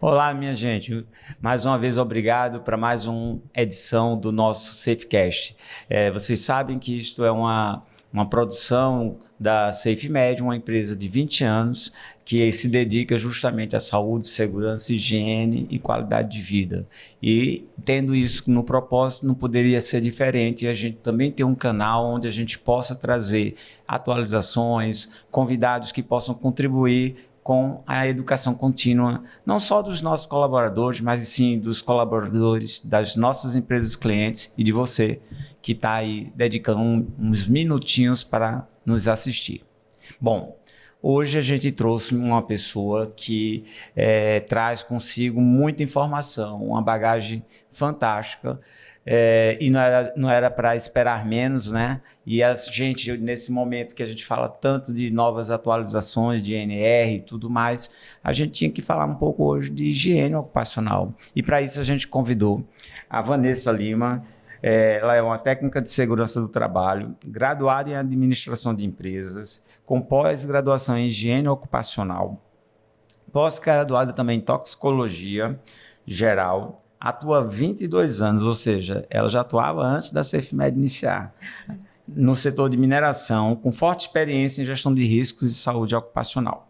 Olá, minha gente. Mais uma vez, obrigado para mais uma edição do nosso SafeCast. Vocês sabem que isto é uma produção da SafeMed, uma empresa de 20 anos que se dedica justamente à saúde, segurança, higiene e qualidade de vida. E tendo isso no propósito, não poderia ser diferente. E a gente também tem um canal onde a gente possa trazer atualizações, convidados que possam contribuir com a educação contínua, não só dos nossos colaboradores, mas sim dos colaboradores das nossas empresas clientes e de você que está aí dedicando uns minutinhos para nos assistir. Bom, hoje a gente trouxe uma pessoa que traz consigo muita informação, uma bagagem fantástica, e não era para esperar menos, né? E a gente, nesse momento que a gente fala tanto de novas atualizações de NR e tudo mais, a gente tinha que falar um pouco hoje de higiene ocupacional. E para isso a gente convidou a Vanessa Lima. Ela é uma técnica de segurança do trabalho, graduada em administração de empresas, com pós-graduação em higiene ocupacional, pós-graduada também em toxicologia geral, atua há 22 anos, ou seja, ela já atuava antes da SafeMed iniciar, no setor de mineração, com forte experiência em gestão de riscos e saúde ocupacional.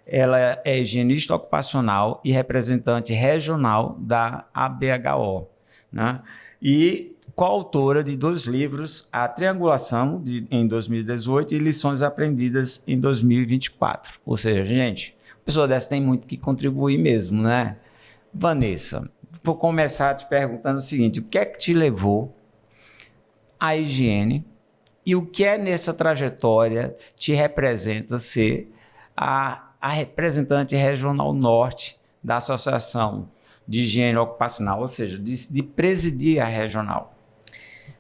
Ela é higienista ocupacional e representante regional da ABHO, né? E coautora de 2 livros, A Triangulação, em 2018, e Lições Aprendidas em 2024. Ou seja, gente, a pessoa dessa tem muito que contribuir mesmo, né? Vanessa, vou começar te perguntando o seguinte: o que é que te levou à higiene e o que é nessa trajetória te representa ser a representante regional norte da Associação de Higiene Ocupacional, ou seja, de presidir a regional?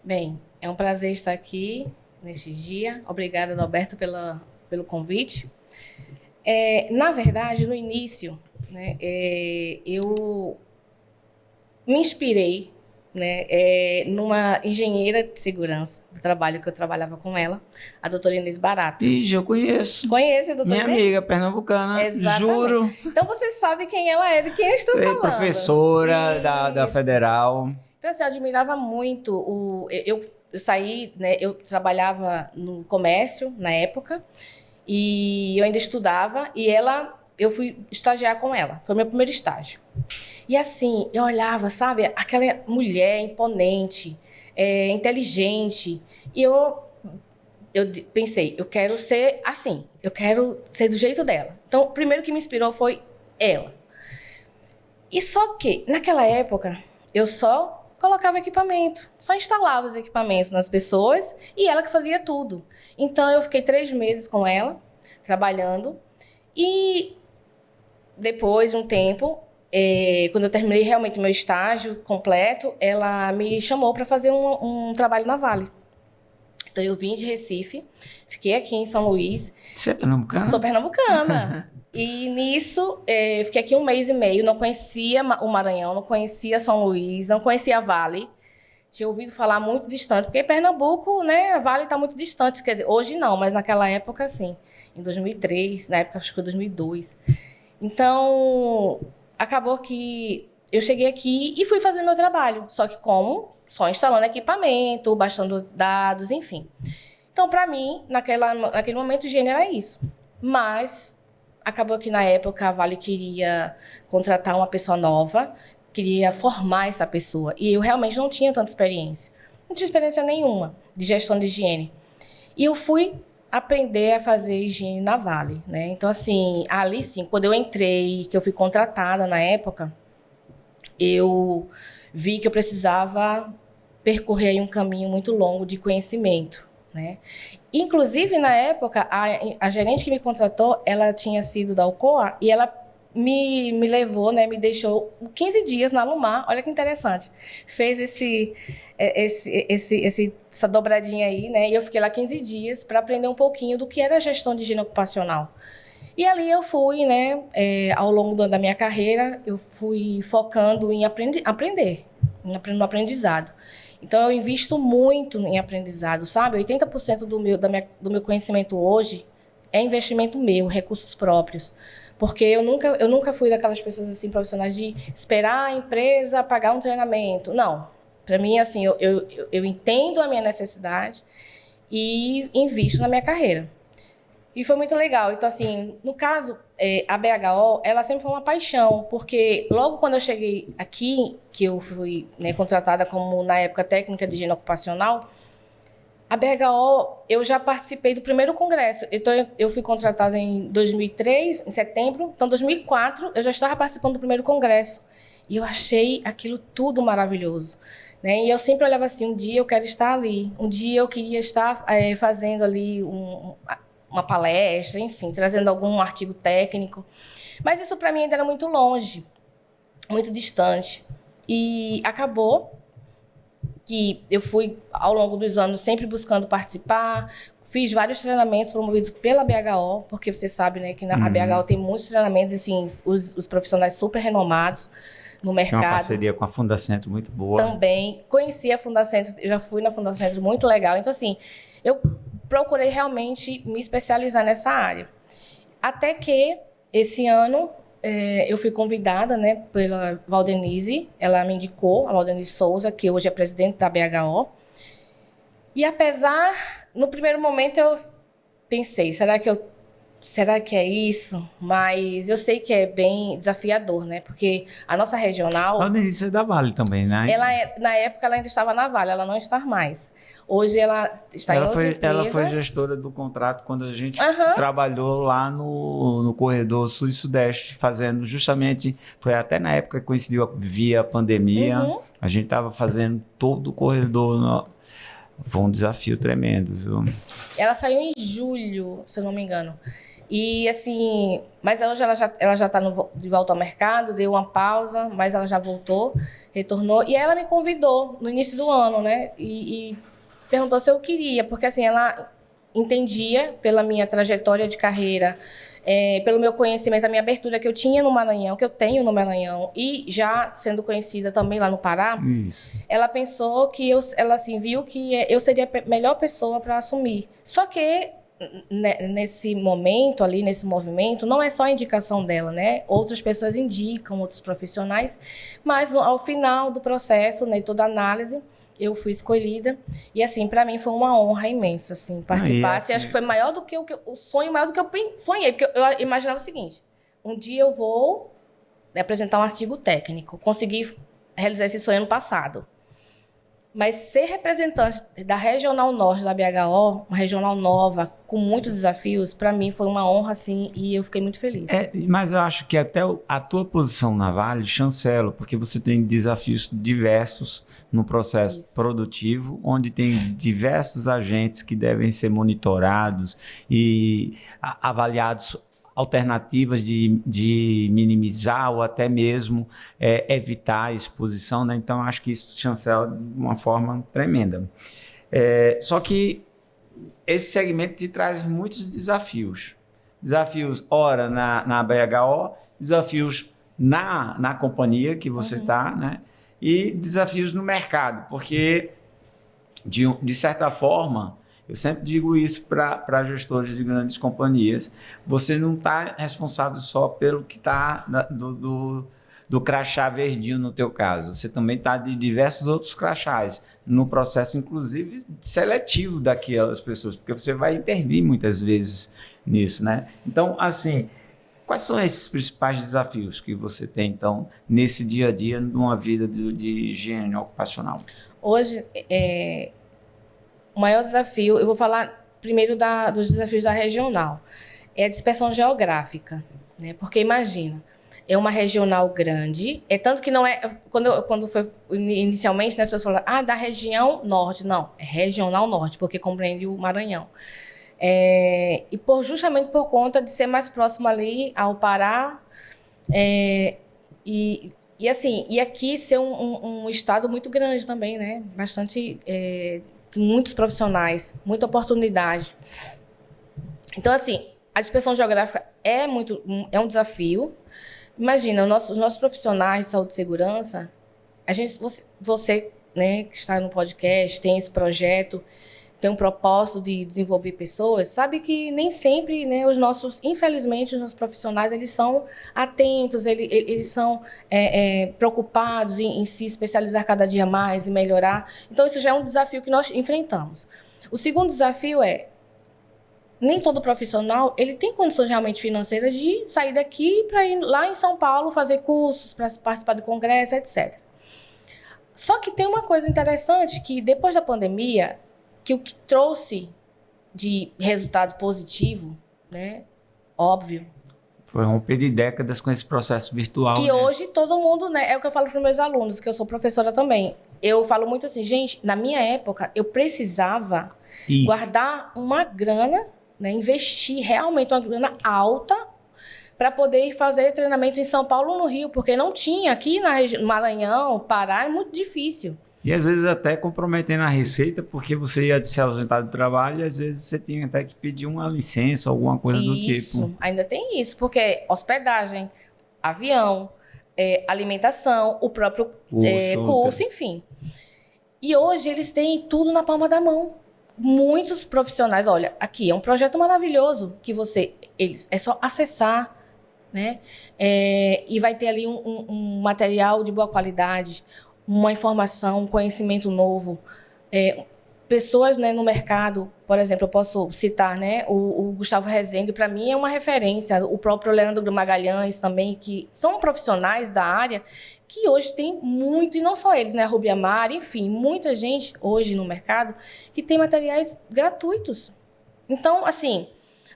Bem, é um prazer estar aqui neste dia. Obrigada, Adalberto, pelo convite. Na verdade, no início, né, eu me inspirei, né, numa engenheira de segurança do trabalho que eu trabalhava com ela, a doutora Inês Barata. Eu conheço. Conhece a doutora Minha Inês? amiga pernambucana, Exatamente. Juro. Então você sabe quem ela é, de quem eu estou falando. Professora da Federal. Então, assim, eu admirava muito eu saí, né? Eu trabalhava no comércio na época e eu ainda estudava e eu fui estagiar com ela. Foi meu primeiro estágio. E assim, eu olhava, sabe, aquela mulher imponente, inteligente, e eu pensei, eu quero ser assim, eu quero ser do jeito dela. Então, o primeiro que me inspirou foi ela. E só que, naquela época, eu só colocava equipamento, só instalava os equipamentos nas pessoas e ela que fazia tudo. Então, eu fiquei 3 meses com ela, trabalhando, e depois de um tempo, quando eu terminei realmente meu estágio completo, ela me chamou para fazer um trabalho na Vale. Então, eu vim de Recife, fiquei aqui em São Luís. Você é pernambucana? Sou pernambucana. E nisso, fiquei aqui 1 mês e meio, não conhecia o Maranhão, não conhecia São Luís, não conhecia a Vale. Tinha ouvido falar muito distante, porque Pernambuco, né, a Vale está muito distante. Quer dizer, hoje não, mas naquela época, sim. Em 2003, na época acho que foi 2002. Então, acabou que eu cheguei aqui e fui fazer meu trabalho. Só que como? Só instalando equipamento, baixando dados, enfim. Então, para mim, naquele momento, higiene era isso. Mas acabou que, na época, a Vale queria contratar uma pessoa nova, queria formar essa pessoa. E eu realmente não tinha tanta experiência. Não tinha experiência nenhuma de gestão de higiene. E eu fui aprender a fazer higiene na Vale, né? Então, assim, ali sim, quando eu entrei, que eu fui contratada na época, eu vi que eu precisava percorrer aí um caminho muito longo de conhecimento, né? Inclusive, na época, a gerente que me contratou, ela tinha sido da Alcoa e ela me levou, né, me deixou 15 dias na Lumar, olha que interessante. Fez essa dobradinha aí, né, e eu fiquei lá 15 dias para aprender um pouquinho do que era a gestão de higiene ocupacional. E ali eu fui, né, ao longo da minha carreira, eu fui focando em aprender, no aprendizado. Então, eu invisto muito em aprendizado, sabe? 80% do meu conhecimento hoje é investimento meu, recursos próprios. Porque eu nunca fui daquelas pessoas assim, profissionais, de esperar a empresa pagar um treinamento. Não. Para mim, assim, eu entendo a minha necessidade e invisto na minha carreira. E foi muito legal. Então, assim, no caso, a BHO, ela sempre foi uma paixão, porque logo quando eu cheguei aqui, que eu fui, né, contratada como, na época, técnica de higiene ocupacional, a BHO, eu já participei do primeiro congresso. Então, eu fui contratada em 2003, em setembro. Então, em 2004, eu já estava participando do primeiro congresso. E eu achei aquilo tudo maravilhoso, né? E eu sempre olhava assim, um dia eu quero estar ali. Um dia eu queria estar fazendo ali uma palestra, enfim, trazendo algum artigo técnico. Mas isso para mim ainda era muito longe, muito distante. E acabou que eu fui, ao longo dos anos, sempre buscando participar. Fiz vários treinamentos promovidos pela BHO, porque você sabe, né, que a BHO tem muitos treinamentos, assim, os profissionais super renomados no mercado. Tem uma parceria com a Fundacentro muito boa. Também. Conheci a Fundacentro, eu já fui na Fundacentro, muito legal. Então, assim, eu procurei realmente me especializar nessa área. Até que, esse ano, eu fui convidada, né, pela Valdenise. Ela me indicou, a Valdenise Souza, que hoje é presidente da BHO. E apesar, no primeiro momento eu pensei, será que é isso? Mas eu sei que é bem desafiador, né? Porque a nossa regional... A Valdenise é da Vale também, né? Na época ela ainda estava na Vale, ela não está mais. Hoje ela está em outra empresa. Ela foi gestora do contrato quando a gente trabalhou lá no corredor sul e sudeste, fazendo justamente, foi até na época que coincidiu via pandemia, a gente estava fazendo todo o corredor. Foi um desafio tremendo, viu? Ela saiu em julho, se eu não me engano. E assim, mas hoje ela já está de volta ao mercado, deu uma pausa, mas ela já voltou, retornou. E aí ela me convidou no início do ano, né? E perguntou se eu queria, porque assim, ela entendia pela minha trajetória de carreira, pelo meu conhecimento, a minha abertura que eu tinha no Maranhão, que eu tenho no Maranhão, e já sendo conhecida também lá no Pará. Isso. Ela pensou que ela assim, viu que eu seria a melhor pessoa para assumir. Só que nesse momento ali, nesse movimento, não é só a indicação dela, né? Outras pessoas indicam, outros profissionais, mas ao final do processo, né, toda a análise, eu fui escolhida. E assim, para mim foi uma honra imensa, assim, participar. Assim, acho que foi maior do que o sonho, maior do que eu sonhei, porque eu imaginava o seguinte: um dia eu vou apresentar um artigo técnico. Consegui realizar esse sonho ano passado. Mas ser representante da Regional Norte da BHO, uma regional nova, com muitos desafios, para mim foi uma honra, assim, e eu fiquei muito feliz. Mas eu acho que até a tua posição na Vale chancela, porque você tem desafios diversos no processo produtivo, onde tem diversos agentes que devem ser monitorados e avaliados, alternativas de minimizar ou até mesmo evitar a exposição, né? Então, acho que isso chancela de uma forma tremenda. Só que esse segmento te traz muitos desafios. Desafios, ora, na BHO, desafios na companhia que você está, né? E desafios no mercado, porque, de certa forma, eu sempre digo isso para gestores de grandes companhias, você não está responsável só pelo que está do crachá verdinho no teu caso, você também está de diversos outros crachás, no processo, inclusive, seletivo daquelas pessoas, porque você vai intervir muitas vezes nisso, né? Então, assim, quais são esses principais desafios que você tem, então, nesse dia a dia, numa vida de higiene ocupacional? Hoje, o maior desafio, eu vou falar primeiro dos desafios da regional, é a dispersão geográfica, né? Porque imagina, é uma regional grande, tanto que não é, quando foi inicialmente, né, as pessoas falaram, da região norte, não, é regional norte, porque compreende o Maranhão. E justamente por conta de ser mais próximo ali ao Pará, e aqui ser um estado muito grande também, né? Bastante, muitos profissionais, muita oportunidade. Então, assim, a dispersão geográfica é um desafio. Imagina, os nossos profissionais de saúde e segurança, você, né, que está no podcast, tem esse projeto, tem um propósito de desenvolver pessoas, sabe que nem sempre, né, infelizmente, os nossos profissionais, eles são atentos, eles são preocupados em se especializar cada dia mais e melhorar. Então, isso já é um desafio que nós enfrentamos. O segundo desafio nem todo profissional ele tem condições realmente financeiras de sair daqui para ir lá em São Paulo fazer cursos, para participar do congresso, etc. Só que tem uma coisa interessante que depois da pandemia, que o que trouxe de resultado positivo, né, óbvio, foi romper de décadas com esse processo virtual. Que hoje todo mundo, né, é o que eu falo para os meus alunos, que eu sou professora também. Eu falo muito assim, gente, na minha época eu precisava guardar uma grana, né, investir realmente uma grana alta para poder fazer treinamento em São Paulo ou no Rio, porque não tinha aqui na região, Maranhão, Pará, é muito difícil. E às vezes até comprometendo a receita, porque você ia se ausentar do trabalho e às vezes você tinha até que pedir uma licença, alguma coisa do tipo. Isso, ainda tem isso, porque hospedagem, avião, alimentação, o próprio curso, enfim. E hoje eles têm tudo na palma da mão. Muitos profissionais, olha, aqui é um projeto maravilhoso que é só acessar, né? E vai ter ali um material de boa qualidade, uma informação, um conhecimento novo. Pessoas, né, no mercado, por exemplo, eu posso citar, né, o Gustavo Rezende, para mim é uma referência, o próprio Leandro Magalhães também, que são profissionais da área que hoje tem muito, e não só eles, né, Rubi Amar, enfim, muita gente hoje no mercado que tem materiais gratuitos. Então, assim,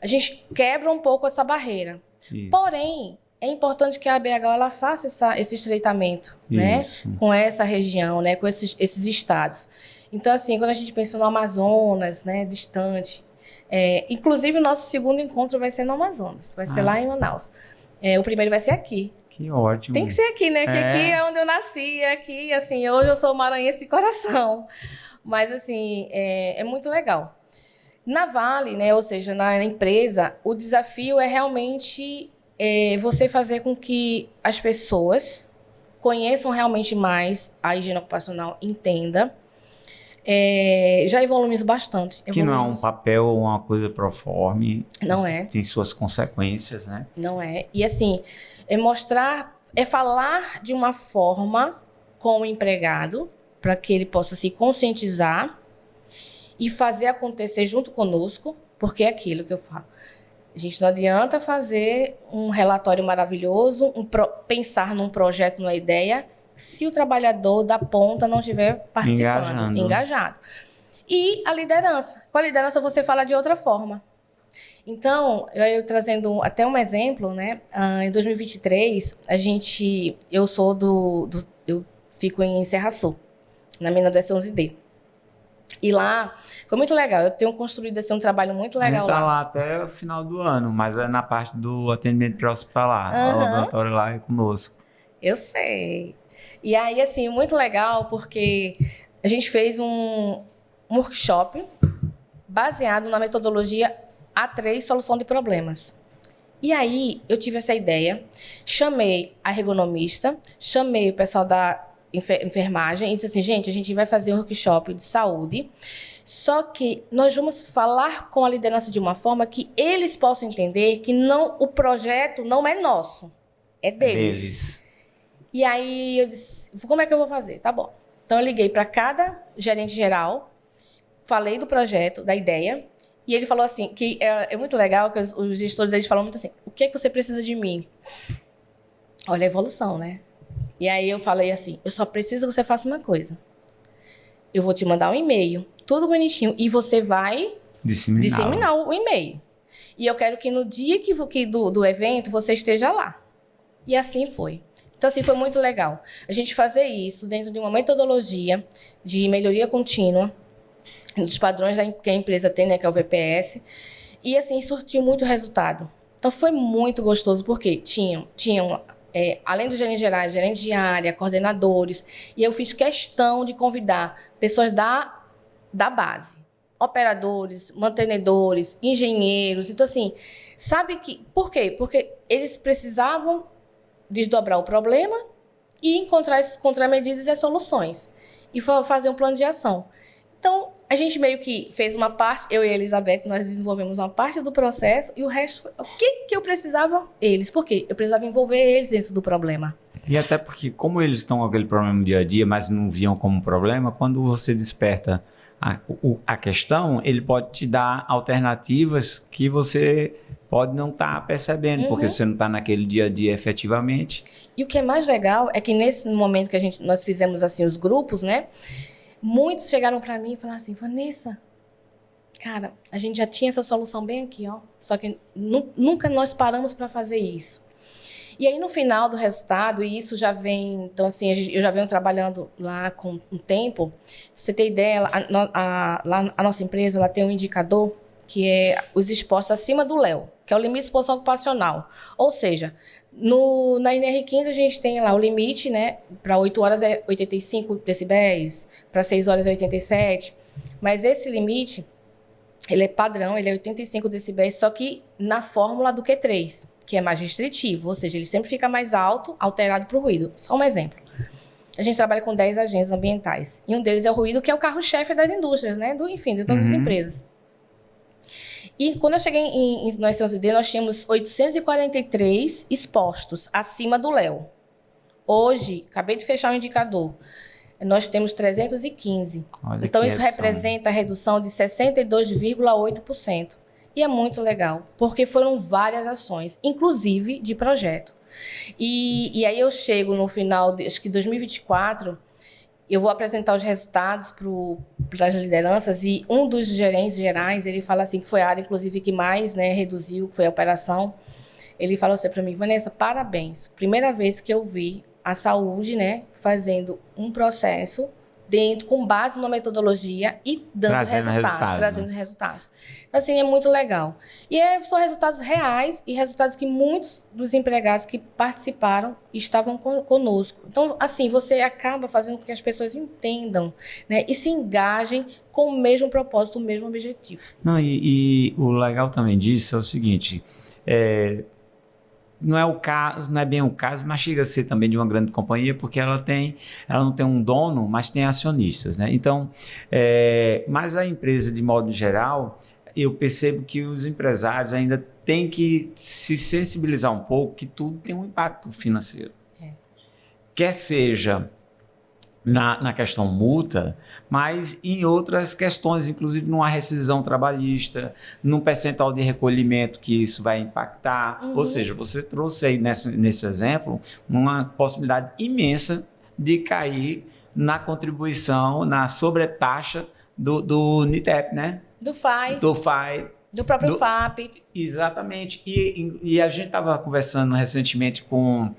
a gente quebra um pouco essa barreira. Isso. Porém, é importante que a ABH ela faça esse estreitamento, né, com essa região, né, com esses estados. Então, assim, quando a gente pensa no Amazonas, né, distante, inclusive o nosso segundo encontro vai ser no Amazonas, vai ser lá em Manaus. O primeiro vai ser aqui. Que ótimo. Tem que ser aqui, né? Que aqui é onde eu nasci, aqui, assim, hoje eu sou maranhense de coração. Mas, assim, é muito legal. Na Vale, né, ou seja, na empresa, o desafio é realmente você fazer com que as pessoas conheçam realmente mais a higiene ocupacional, entenda. Já evoluímos bastante. Que não é um papel ou uma coisa proforme. Não é. Tem suas consequências, né? Não é. E assim, falar de uma forma com o empregado, para que ele possa se conscientizar e fazer acontecer junto conosco, porque é aquilo que eu falo. A gente não adianta fazer um relatório maravilhoso, pensar num projeto, numa ideia, se o trabalhador da ponta não estiver participando, engajado. E a liderança. Com a liderança você fala de outra forma. Então, eu trazendo até um exemplo, né? Em 2023, eu fico em Serra Sul, na mina do S11D. E lá foi muito legal. Eu tenho construído assim, um trabalho muito legal lá. Lá até o final do ano, mas é na parte do atendimento pré-hospitalar. O laboratório lá é conosco. Eu sei. E aí, assim, muito legal, porque a gente fez um workshop baseado na metodologia A3, Solução de Problemas. E aí, eu tive essa ideia, chamei a ergonomista, chamei o pessoal da enfermagem e disse assim, gente, a gente vai fazer um workshop de saúde, só que nós vamos falar com a liderança de uma forma que eles possam entender que o projeto não é nosso, é deles. E aí eu disse, como é que eu vou fazer? Tá bom. Então eu liguei para cada gerente geral, falei do projeto, da ideia, e ele falou assim, que é muito legal, que os gestores eles falam muito assim, o que é que você precisa de mim? Olha a evolução, né? E aí eu falei assim, eu só preciso que você faça uma coisa. Eu vou te mandar um e-mail, tudo bonitinho, e você vai disseminar o e-mail. E eu quero que no dia do evento você esteja lá. E assim foi. Então, assim, foi muito legal. A gente fazer isso dentro de uma metodologia de melhoria contínua, dos padrões que a empresa tem, né, que é o VPS, e, assim, surtiu muito resultado. Então, foi muito gostoso, porque tinham além dos gerentes gerais, gerentes de área, coordenadores, e eu fiz questão de convidar pessoas da base, operadores, mantenedores, engenheiros. Então, assim, sabe que... Por quê? Porque eles precisavam desdobrar o problema e encontrar as contramedidas e as soluções. E fazer um plano de ação. Então, a gente meio que fez uma parte, eu e a Elizabeth, nós desenvolvemos uma parte do processo e o resto, o que eu precisava? Eles. Por quê? Eu precisava envolver eles dentro do problema. E até porque, como eles estão com aquele problema no dia a dia, mas não viam como problema, quando você desperta a questão, ele pode te dar alternativas que você pode não estar percebendo, porque você não está naquele dia a dia efetivamente. E o que é mais legal é que nesse momento que nós fizemos assim os grupos, né? Muitos chegaram para mim e falaram assim, Vanessa, cara, a gente já tinha essa solução bem aqui, ó. Só que nunca nós paramos para fazer isso. E aí, no final do resultado, e isso já vem... Então, assim, eu já venho trabalhando lá com um tempo. Pra você ter ideia, a nossa empresa ela tem um indicador que é os expostos acima do LEO, que é o limite de exposição ocupacional. Ou seja, na NR15 a gente tem lá o limite, né? Para 8 horas é 85 decibéis, para 6 horas é 87. Mas esse limite, ele é padrão, ele é 85 decibéis, só que na fórmula do Q3, que é mais restritivo, ou seja, ele sempre fica mais alto, alterado para o ruído. Só um exemplo. A gente trabalha com 10 agentes ambientais. E um deles é o ruído, que é o carro-chefe das indústrias, né? Enfim, de todas as empresas. E quando eu cheguei no S11D, nós tínhamos 843 expostos acima do LEO. Hoje, acabei de fechar o indicador, nós temos 315. Olha, então, isso redução, representa a redução de 62,8%. E é muito legal, porque foram várias ações, inclusive de projeto. E aí eu chego no final, acho que 2024, eu vou apresentar os resultados para as lideranças e um dos gerentes gerais, ele fala assim, que foi a área, inclusive, que mais, né, reduziu, que foi a operação. Ele falou assim para mim, Vanessa, parabéns. Primeira vez que eu vi a saúde, né, fazendo um processo com base numa metodologia e dando trazendo resultados. Então, assim, é muito legal. E são resultados reais e resultados que muitos dos empregados que participaram estavam conosco. Então, assim, você acaba fazendo com que as pessoas entendam, né, e se engajem com o mesmo propósito, o mesmo objetivo. Não, e o legal também disso é o seguinte, não é o caso, não é bem o caso, mas chega a ser também de uma grande companhia, porque ela não tem um dono, mas tem acionistas, né? Então, mas a empresa, de modo geral, eu percebo que os empresários ainda têm que se sensibilizar um pouco que tudo tem um impacto financeiro. Quer seja na questão multa, mas em outras questões, inclusive numa rescisão trabalhista, num percentual de recolhimento que isso vai impactar. Ou seja, você trouxe aí nesse exemplo uma possibilidade imensa de cair na contribuição, na sobretaxa do NITEP, né? Do FAI. Do FAI. Do próprio FAP. Exatamente. E a gente estava conversando recentemente com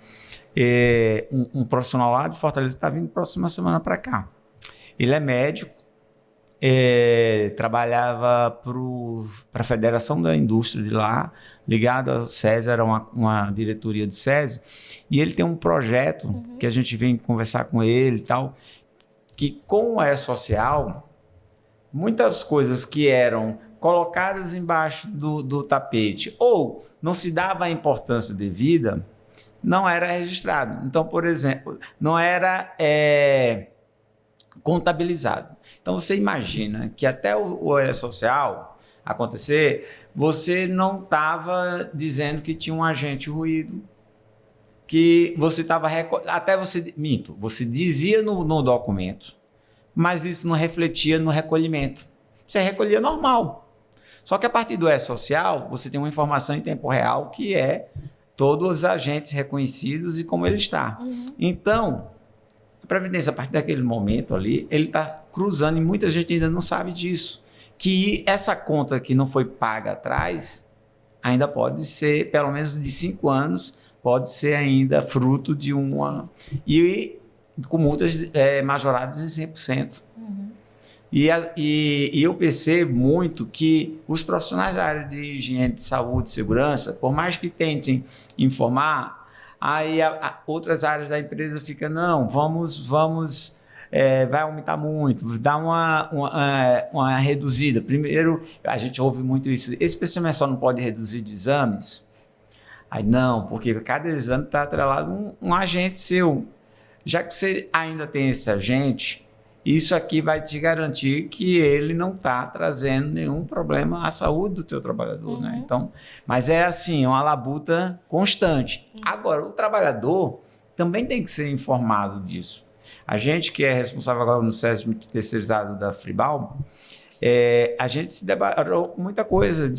um profissional lá de Fortaleza, está vindo próxima semana para cá. Ele é médico, trabalhava para a Federação da Indústria de lá, ligado ao SESI, era uma diretoria do SESI, e ele tem um projeto que a gente vem conversar com ele e tal, que com o E-Social, muitas coisas que eram colocadas embaixo do tapete ou não se dava a importância devida, não era registrado. Então, por exemplo, não era contabilizado. Então, você imagina que até o E-Social acontecer, você não estava dizendo que tinha um agente ruído, que você estava... você dizia no documento, mas isso não refletia no recolhimento. Você recolhia normal. Só que a partir do E-Social, você tem uma informação em tempo real que é todos os agentes reconhecidos e como ele está. Então, a Previdência, a partir daquele momento ali, ele está cruzando e muita gente ainda não sabe disso. Que essa conta que não foi paga atrás, ainda pode ser, pelo menos de 5 anos, pode ser ainda fruto de uma... E com multas majoradas em 100%. E eu percebo muito que os profissionais da área de higiene, de saúde e segurança, por mais que tentem informar, aí outras áreas da empresa ficam, não, vai aumentar muito, dá uma reduzida. Primeiro, a gente ouve muito isso, esse PCM só não pode reduzir de exames? Aí não, porque cada exame está atrelado a um agente seu. Já que você ainda tem esse agente, isso aqui vai te garantir que ele não está trazendo nenhum problema à saúde do teu trabalhador, né? Então, mas é assim, uma labuta constante. Agora, o trabalhador também tem que ser informado disso. A gente que é responsável agora no SESC terceirizado da Fribal, a gente se deparou com muita coisa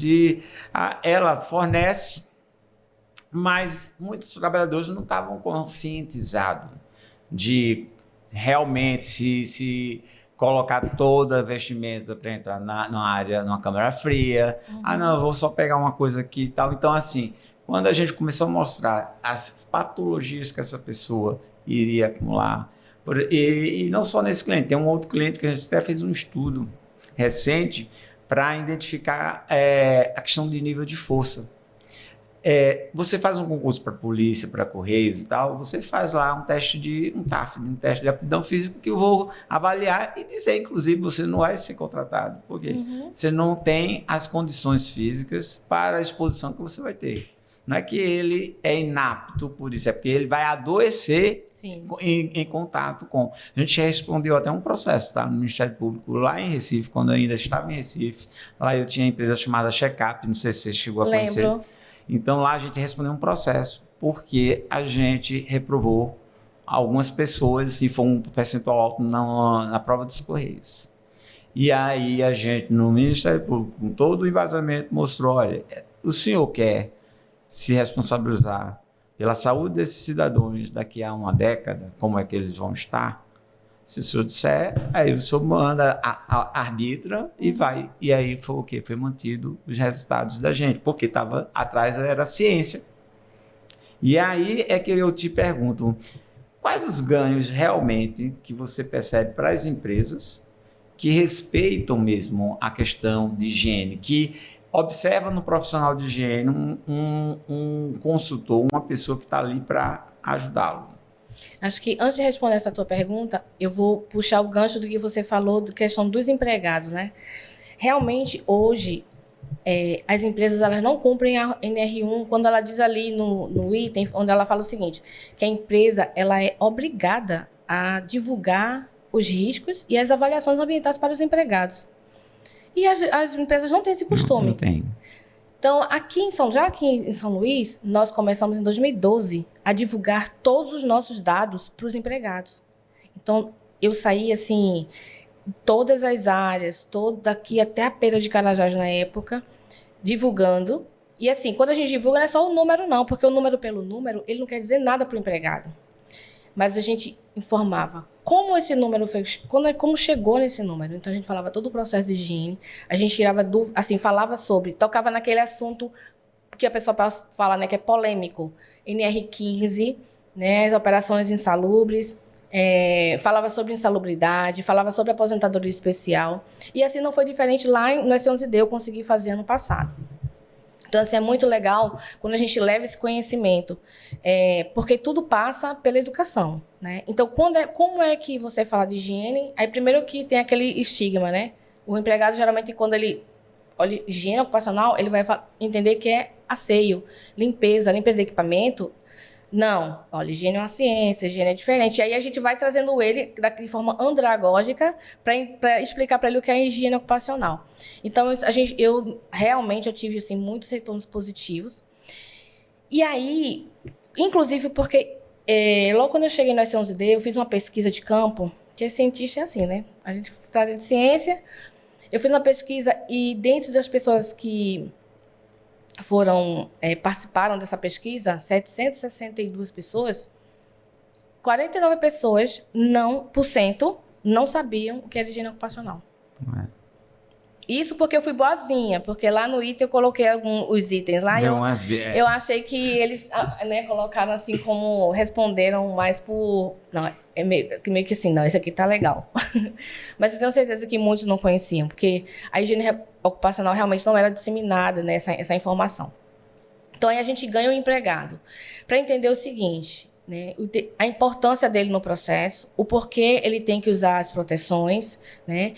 ela fornece, mas muitos trabalhadores não estavam conscientizados de realmente se colocar toda a vestimenta para entrar na área, numa câmara fria. Não, eu vou só pegar uma coisa aqui e tal. Então, assim, quando a gente começou a mostrar as patologias que essa pessoa iria acumular, e não só nesse cliente, tem um outro cliente que a gente até fez um estudo recente para identificar a questão de nível de força. Você faz um concurso para polícia, para Correios e tal, você faz lá um teste um TAF, um teste de aptidão física que eu vou avaliar e dizer, inclusive, você não vai ser contratado, porque você não tem as condições físicas para a exposição que você vai ter. Não é que ele é inapto por isso, é porque ele vai adoecer em contato com... A gente respondeu até um processo, tá? No Ministério Público, lá em Recife, quando eu ainda estava em Recife. Lá eu tinha uma empresa chamada Checkup, não sei se você chegou a conhecer. Lembro. Então lá a gente respondeu um processo, porque a gente reprovou algumas pessoas e foi um percentual alto na prova dos Correios. E aí a gente, no Ministério Público, com todo o embasamento, mostrou, olha, o senhor quer se responsabilizar pela saúde desses cidadãos daqui a uma década, como é que eles vão estar? Se o senhor disser, aí o senhor manda, arbitra e vai. E aí foi o quê? Foi mantido os resultados da gente, porque estava atrás era ciência. E aí é que eu te pergunto, quais os ganhos realmente que você percebe para as empresas que respeitam mesmo a questão de higiene, que observa no profissional de higiene um consultor, uma pessoa que está ali para ajudá-lo? Acho que antes de responder essa tua pergunta, eu vou puxar o gancho do que você falou da questão dos empregados, né? Realmente, hoje, as empresas elas não cumprem a NR1 quando ela diz ali no item, onde ela fala o seguinte, que a empresa ela é obrigada a divulgar os riscos e as avaliações ambientais para os empregados. E as empresas não têm esse costume. Não tem. Então, aqui em São Luís, nós começamos em 2012 a divulgar todos os nossos dados para os empregados. Então, eu saí, assim, todas as áreas, daqui até a Pera de Carajás na época, divulgando. E, assim, quando a gente divulga, não é só o número, não, porque o número pelo número, ele não quer dizer nada para o empregado. Mas a gente informava como esse número foi, como chegou nesse número. Então, a gente falava todo o processo de higiene, a gente tirava dúvida, assim, falava sobre, tocava naquele assunto que a pessoa fala, né, que é polêmico, NR15, né, as operações insalubres, falava sobre insalubridade, falava sobre aposentadoria especial, e assim não foi diferente lá no S11D, eu consegui fazer ano passado. Então, assim, é muito legal quando a gente leva esse conhecimento, porque tudo passa pela educação, né? Então, como é que você fala de higiene? Aí, primeiro que tem aquele estigma, né? O empregado, geralmente, quando ele olha higiene ocupacional, ele vai entender que é asseio, limpeza de equipamento. Não, olha, higiene é uma ciência, higiene é diferente. E aí a gente vai trazendo ele de forma andragógica para explicar para ele o que é higiene ocupacional. Então, eu realmente tive assim, muitos retornos positivos. E aí, inclusive porque logo quando eu cheguei no S11D, eu fiz uma pesquisa de campo, que cientista é assim, né? A gente trata de ciência. Eu fiz uma pesquisa e dentro das pessoas que participaram dessa pesquisa, 762 pessoas, 49 pessoas não sabiam o que era higiene ocupacional. Isso porque eu fui boazinha, porque lá no item eu coloquei os itens lá e eu achei que eles colocaram assim como responderam mais por... Não, meio que assim, não, esse aqui tá legal. Mas eu tenho certeza que muitos não conheciam, porque a higiene ocupacional realmente não era disseminada, né, essa informação. Então aí a gente ganha o empregado para entender o seguinte, né, a importância dele no processo, o porquê ele tem que usar as proteções, né,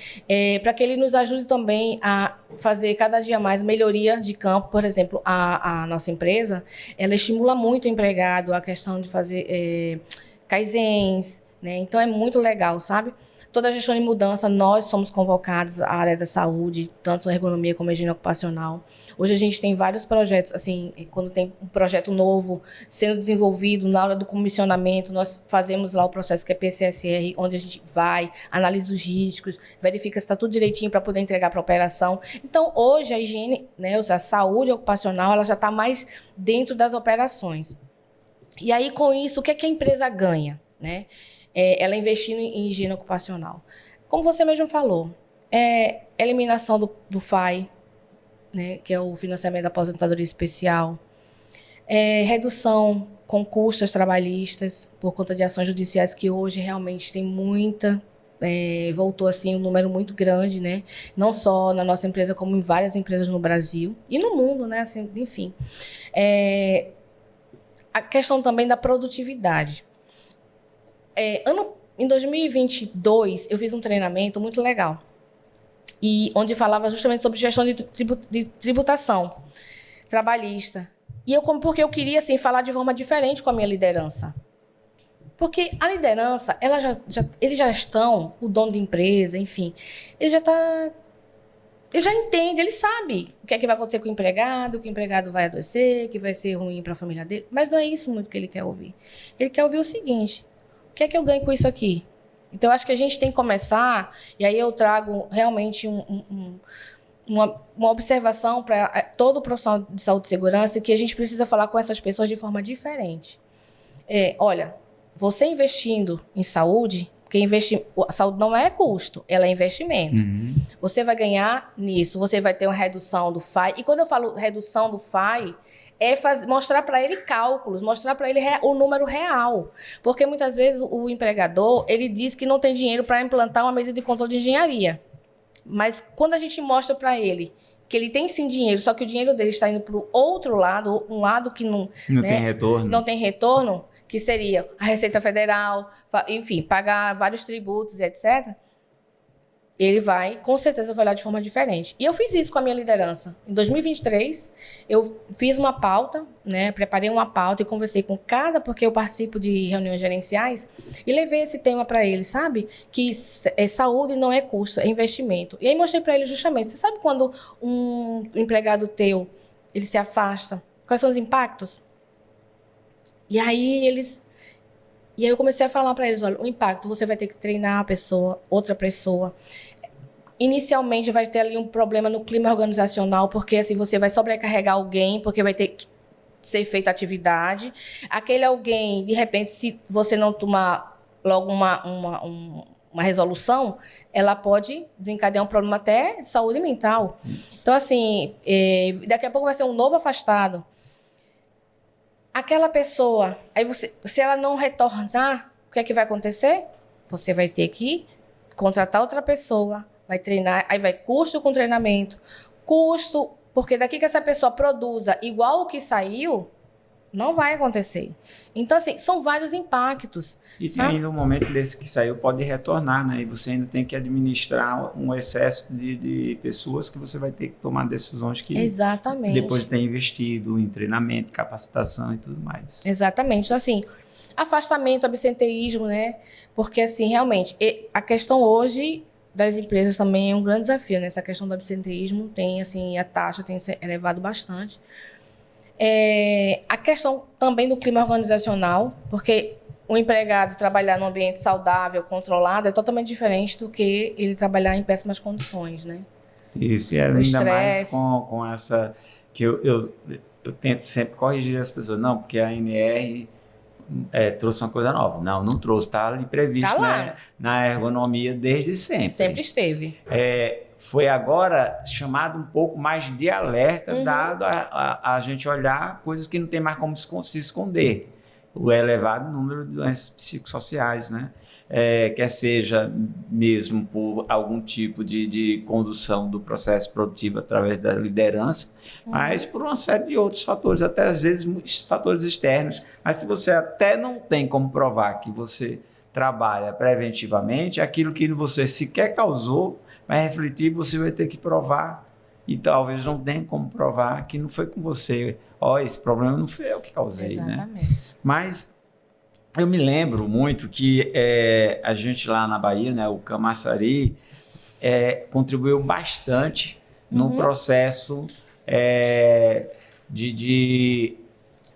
para que ele nos ajude também a fazer cada dia mais melhoria de campo. Por exemplo, a nossa empresa, ela estimula muito o empregado a questão de fazer kaizens, né, então é muito legal, sabe? toda a gestão de mudança, nós somos convocados à área da saúde, tanto a ergonomia como a higiene ocupacional. Hoje a gente tem vários projetos, assim, quando tem um projeto novo sendo desenvolvido, na hora do comissionamento, nós fazemos lá o processo que é PCSR, onde a gente vai, analisa os riscos, verifica se está tudo direitinho para poder entregar para a operação. Então, hoje a higiene, né, a saúde ocupacional, ela já está mais dentro das operações. E aí, com isso, o que é que a empresa ganha, né? Ela investindo em higiene ocupacional. Como você mesmo falou, eliminação do FAI, né, que é o financiamento da aposentadoria especial, redução com custas trabalhistas por conta de ações judiciais que hoje realmente tem muita, voltou assim um número muito grande, né? Não só na nossa empresa como em várias empresas no Brasil e no mundo, né? Assim, enfim, a questão também da produtividade. Em 2022 eu fiz um treinamento muito legal e onde falava justamente sobre gestão de tributação trabalhista. Porque eu queria, assim, falar de forma diferente com a minha liderança. Porque a liderança, eles já estão, o dono de empresa, enfim, ele já entende, ele sabe o que é que vai acontecer com o empregado, que o empregado vai adoecer, que vai ser ruim para a família dele. Mas não é isso muito que ele quer ouvir. Ele quer ouvir o seguinte: o que é que eu ganho com isso aqui? Então, eu acho que a gente tem que começar, e aí eu trago realmente uma observação para todo o profissional de saúde e segurança, que a gente precisa falar com essas pessoas de forma diferente. Olha, você investindo em saúde, porque a saúde não é custo, ela é investimento. Uhum. Você vai ganhar nisso, você vai ter uma redução do FAI. E quando eu falo redução do FAI, mostrar para ele cálculos, mostrar para ele o número real. Porque muitas vezes o empregador, ele diz que não tem dinheiro para implantar uma medida de controle de engenharia. Mas quando a gente mostra para ele que ele tem sim dinheiro, só que o dinheiro dele está indo para o outro lado, um lado que não tem retorno. Não tem retorno, que seria a Receita Federal, enfim, pagar vários tributos, etc., ele vai, com certeza, vai olhar de forma diferente. E eu fiz isso com a minha liderança. Em 2023, eu fiz uma pauta, né, preparei uma pauta e conversei com porque eu participo de reuniões gerenciais, e levei esse tema para ele, sabe? Que saúde não é custo, é investimento. E aí mostrei para ele justamente, você sabe quando um empregado teu, ele se afasta, quais são os impactos? E aí eu comecei a falar para eles, olha, o impacto, você vai ter que treinar a pessoa, outra pessoa. Inicialmente vai ter ali um problema no clima organizacional, porque assim, você vai sobrecarregar alguém, porque vai ter que ser feita atividade. Aquele alguém, de repente, se você não tomar logo uma resolução, ela pode desencadear um problema até de saúde mental. Então, assim, daqui a pouco vai ser um novo afastado. Aquela pessoa, aí se ela não retornar, o que é que vai acontecer? Você vai ter que contratar outra pessoa, vai treinar, aí vai custo com treinamento, custo, porque daqui que essa pessoa produza igual o que saiu, não vai acontecer. Então, assim, são vários impactos. E tem ainda um momento desse que saiu, pode retornar, né? E você ainda tem que administrar um excesso de pessoas que você vai ter que tomar decisões que... Exatamente. Depois de ter investido em treinamento, capacitação e tudo mais. Exatamente. Então, assim, afastamento, absenteísmo, né? Porque, assim, realmente, a questão hoje das empresas também é um grande desafio, né? Essa questão do absenteísmo tem, assim, a taxa tem se elevado bastante. A questão também do clima organizacional, porque o empregado trabalhar num ambiente saudável, controlado, é totalmente diferente do que ele trabalhar em péssimas condições, né? Isso, e ainda mais com essa... que eu tento sempre corrigir as pessoas. Não, porque a ANR trouxe uma coisa nova. Não trouxe, está ali previsto, tá né, na ergonomia desde sempre. Sempre esteve. Foi agora chamado um pouco mais de alerta, dado a gente olhar coisas que não tem mais como se esconder. O elevado número de doenças psicossociais, né? Quer seja mesmo por algum tipo de condução do processo produtivo através da liderança, mas por uma série de outros fatores, até às vezes fatores externos. Mas se você até não tem como provar que você trabalha preventivamente, aquilo que você sequer causou, vai refletir, você vai ter que provar, e talvez não tenha como provar que não foi com você. Esse problema não foi eu que causei. Exatamente. Né? Mas eu me lembro muito que a gente lá na Bahia, né, o Camaçari, contribuiu bastante no processo de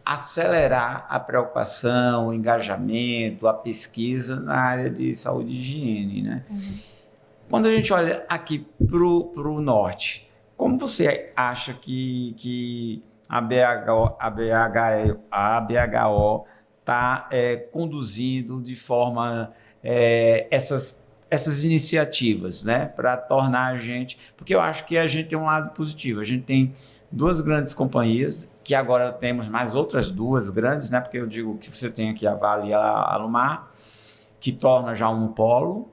acelerar a preocupação, o engajamento, a pesquisa na área de saúde e higiene, né? Quando a gente olha aqui para o norte, como você acha que a BHO está conduzindo de forma essas iniciativas, né, para tornar a gente... Porque eu acho que a gente tem um lado positivo. A gente tem duas grandes companhias, que agora temos mais outras duas grandes, né, porque eu digo que você tem aqui a Vale e a Alumar, que torna já um polo.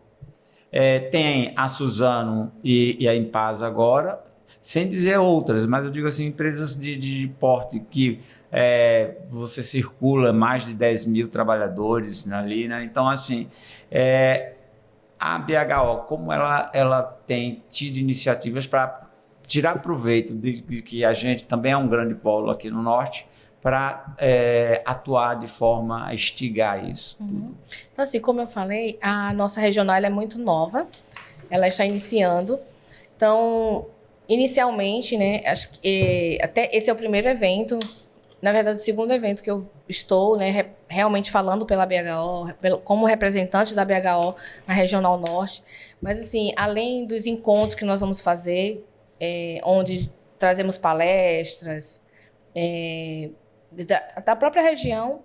Tem a Suzano e a Impasa agora, sem dizer outras, mas eu digo assim, empresas de porte que você circula mais de 10 mil trabalhadores ali, né? Então, assim, a BHO, como ela tem tido iniciativas para tirar proveito de que a gente também é um grande polo aqui no norte, para atuar de forma a instigar isso. Então, assim, como eu falei, a nossa regional ela é muito nova, ela está iniciando. Então, inicialmente, né, acho que até esse é o primeiro evento, na verdade, o segundo evento que eu estou, né, realmente falando pela BHO, como representante da BHO na Regional Norte. Mas, assim, além dos encontros que nós vamos fazer, onde trazemos palestras, da própria região,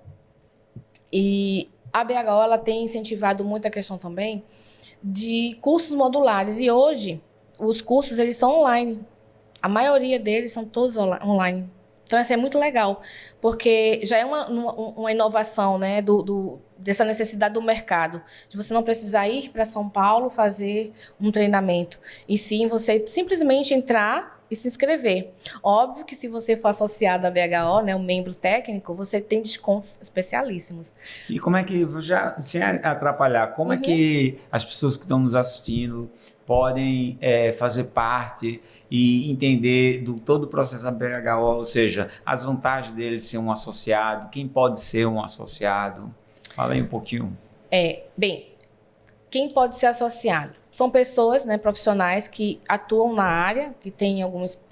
e a BHO ela tem incentivado muito a questão também de cursos modulares, e hoje os cursos eles são online, a maioria deles são todos online. Então isso é muito legal, porque já é uma inovação, né, dessa necessidade do mercado, de você não precisar ir para São Paulo fazer um treinamento, e sim você simplesmente entrar e se inscrever. Óbvio que se você for associado à BHO, né, um membro técnico, você tem descontos especialíssimos. E como é que, já sem atrapalhar, como é que as pessoas que estão nos assistindo podem fazer parte e entender todo o processo da BHO, ou seja, as vantagens dele ser um associado, quem pode ser um associado? Fala aí um pouquinho. Bem, quem pode ser associado? São pessoas, né, profissionais que atuam na área, que têm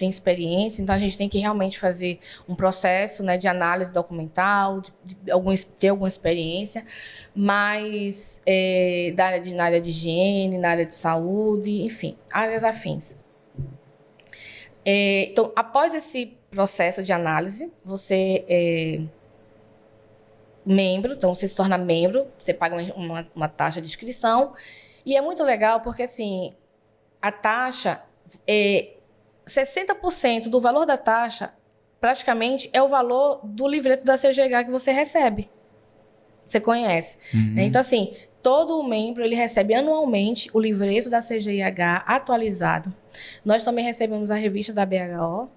experiência, então a gente tem que realmente fazer um processo, né, de análise documental, ter alguma experiência, mas na área de higiene, na área de saúde, enfim, áreas afins. Então, após esse processo de análise, você membro, então você se torna membro, você paga uma taxa de inscrição. E é muito legal porque, assim, a taxa, 60% do valor da taxa, praticamente, é o valor do livreto da CGH que você recebe. Você conhece. Né? Então, assim, todo membro, ele recebe anualmente o livreto da CGH atualizado. Nós também recebemos a revista da BHO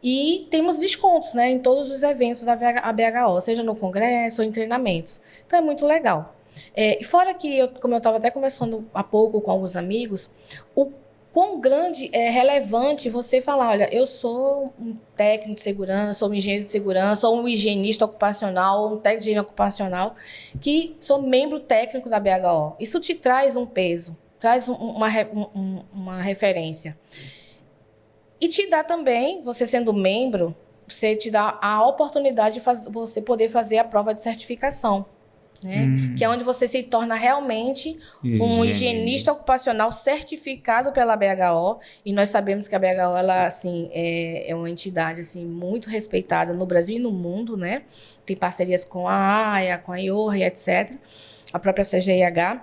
e temos descontos, né, em todos os eventos da BHO, seja no congresso ou em treinamentos. Então, é muito legal. E fora que, como eu estava até conversando há pouco com alguns amigos, o quão grande é relevante você falar, olha, eu sou um técnico de segurança, sou um engenheiro de segurança, sou um higienista ocupacional, um técnico de higiene ocupacional, que sou membro técnico da BHO. Isso te traz um peso, traz uma referência. E te dá também, você sendo membro, você te dá a oportunidade de você poder fazer a prova de certificação. Né? Que é onde você se torna realmente um higienista ocupacional certificado pela BHO, e nós sabemos que a BHO ela, assim, é uma entidade assim, muito respeitada no Brasil e no mundo, né? Tem parcerias com a AIA, com a IORRE, etc., a própria CGIH.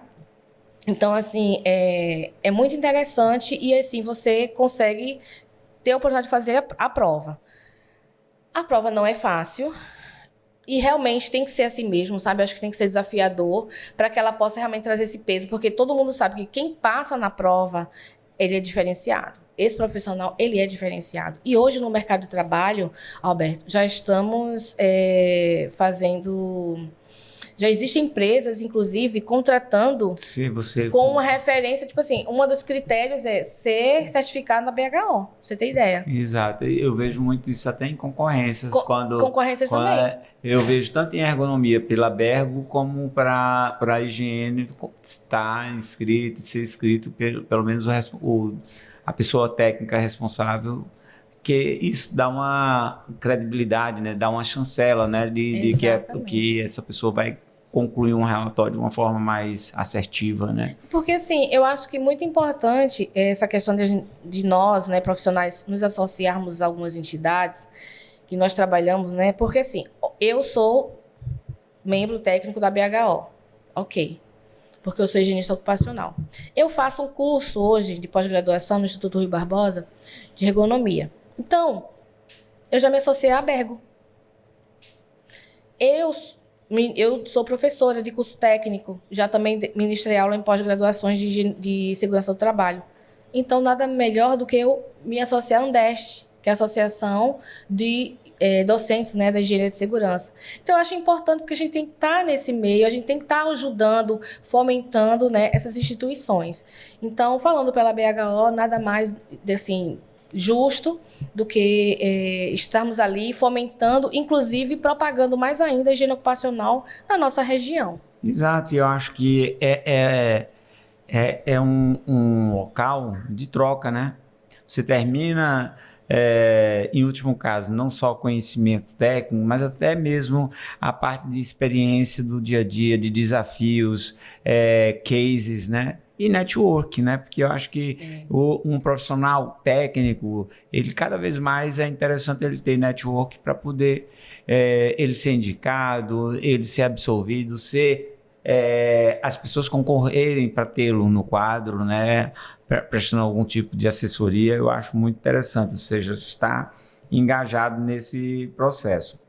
Então, assim, é muito interessante e assim você consegue ter a oportunidade de fazer a prova. A prova não é fácil. E realmente tem que ser assim mesmo, sabe? Eu acho que tem que ser desafiador para que ela possa realmente trazer esse peso, porque todo mundo sabe que quem passa na prova, ele é diferenciado. Esse profissional, ele é diferenciado. E hoje no mercado de trabalho, Alberto, já estamos fazendo Já existem empresas, inclusive, contratando Se você... com uma referência, tipo assim, um dos critérios é ser certificado na BHO, pra você ter ideia. Exato. Eu vejo muito isso até em concorrências, Concorrências também. eu vejo tanto em ergonomia pela Bergo como para a higiene estar inscrito, ser inscrito pelo menos a pessoa técnica responsável, que isso dá uma credibilidade, né? Dá uma chancela, né? De que essa pessoa vai concluir um relatório de uma forma mais assertiva, né? Porque, assim, eu acho que muito importante essa questão de nós, né, profissionais, nos associarmos a algumas entidades que nós trabalhamos, né? Porque, assim, eu sou membro técnico da BHO, ok, porque eu sou higienista ocupacional. Eu faço um curso hoje de pós-graduação no Instituto Rui Barbosa de ergonomia. Então, eu já me associei à Bergo. Eu sou professora de curso técnico, já também ministrei aula em pós-graduações de segurança do trabalho. Então, nada melhor do que eu me associar à Andeste, que é a Associação de Docentes, né, da Engenharia de Segurança. Então, eu acho importante porque a gente tem que estar nesse meio, a gente tem que estar ajudando, fomentando, né, essas instituições. Então, falando pela BHO, nada mais, assim, justo do que estarmos ali fomentando, inclusive propagando mais ainda a higiene ocupacional na nossa região. Exato, e eu acho que é um local de troca, né? Você termina, em último caso, não só conhecimento técnico, mas até mesmo a parte de experiência do dia a dia, de desafios, cases, né? E network, né? Porque eu acho que um profissional técnico, ele cada vez mais é interessante ele ter network para poder ele ser indicado, ele ser absolvido, as pessoas concorrerem para tê-lo no quadro, né? Prestando algum tipo de assessoria, eu acho muito interessante, ou seja, estar engajado nesse processo.